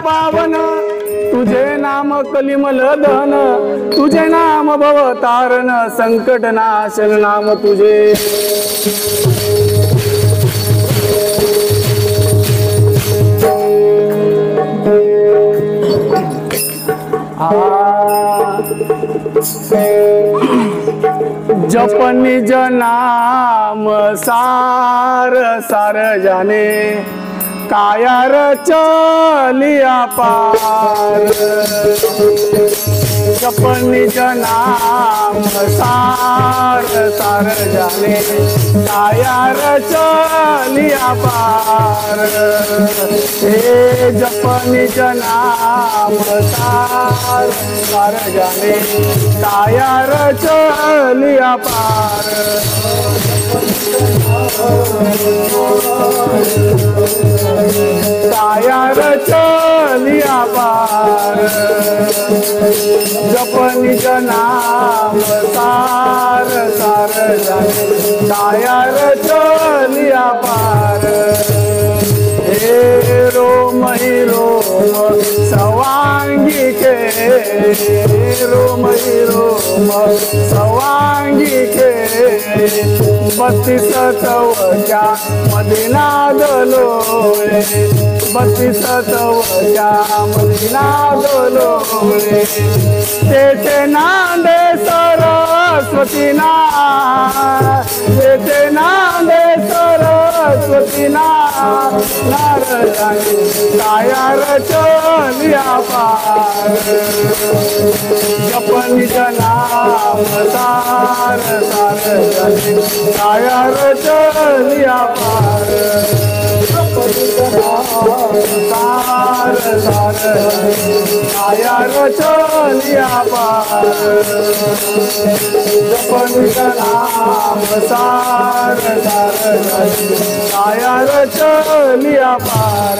पावन तुझे नाम कलिमल दहन तुझे नाम भवतारण संकट नाशन नाम तुझे जप निज नाम सार सार जाने कायार चलिया पार जप निज नाम सार सार जाने कायार चलिया पार हे जप निज नाम सार सार जाने कायार चलिया पार कायार चलिया पार जप निज नाम सार सार जाने कायार चलिया पार हे रोम ही रोम सवांगी के रोम ही रोम सवांगी के 32 चौक्या मध्ये नादलो 32 चौक्या मध्ये नादलो तेथे नांदे सरस्वती ना तेथे नांदे सरस्वती ना नारदानी कायार चलिया पार जप निज नाम सार सार जाने कायार चलिया पार सार सार कायार चलिया पार जप निज नाम सार सार जाने कायार चलिया पार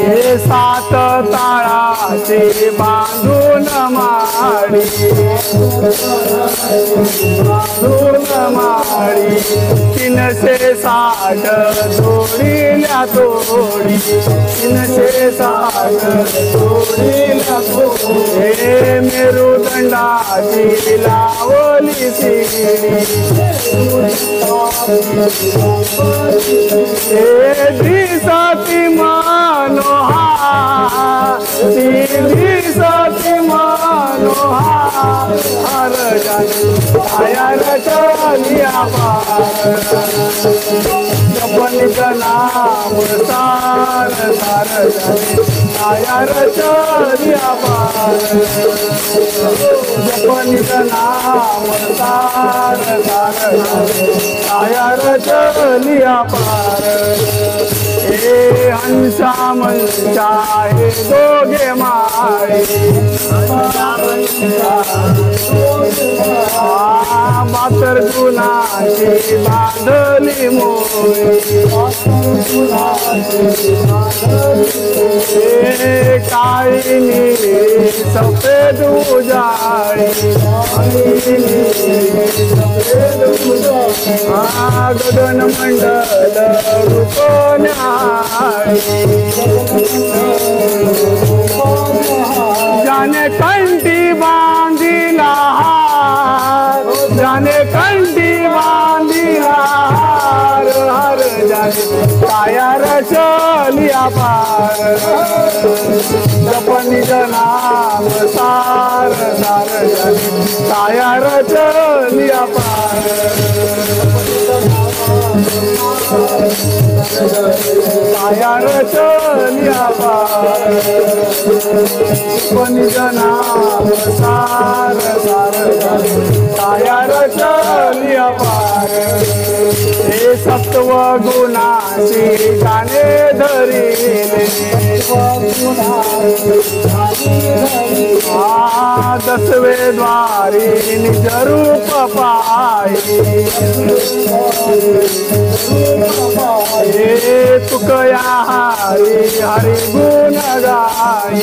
हे 7 ताळाचे बांधून माळी बांधून माळी 360 जोडील्या तोडी 360 जोडील्या तोडी हे मेरुदंडाची लावली सीडी हे दिसती मनोहार दिसती मनोहार हर जाने कायार चलिया पार जप निज नाम सार सार जाने कायार चलिया पार जप निज नाम सार सार जाने कायार चलिया पार हे हंसा मंचा हे दोघे माळी मातर गुणाची बांधली मोळी हे काळी नीली सफेद उजाळी गगन मंडल रूप जाने कंठी बांधिला जाने कंठी बांधिला हर जाने कायार चलिया पार जप निज नाम सार सार जाने कायार चलिया पार कायार चलिया पार निज नाम सार सार कायार चलिया पार हे सत्व गुणाची जाणे धरिले 10वे द्वारी निज रूप पाई हे तुकया हरी हरी गुण गाई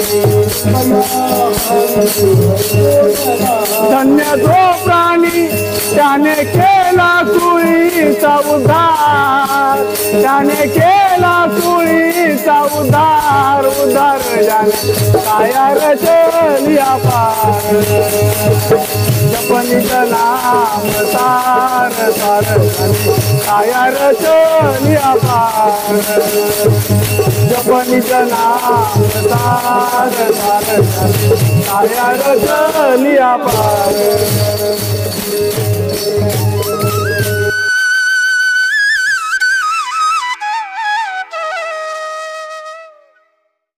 धन्य तो प्राणी त्याने केला कुई सुळीचा उद्धार, त्याने केला सुळीचा उद्धार, उद्धार ज्याने काया रचलिया पार. जपनित नाम सार सार काया रचलिया पार. जपनित नाम सार सार काया रचलिया पार.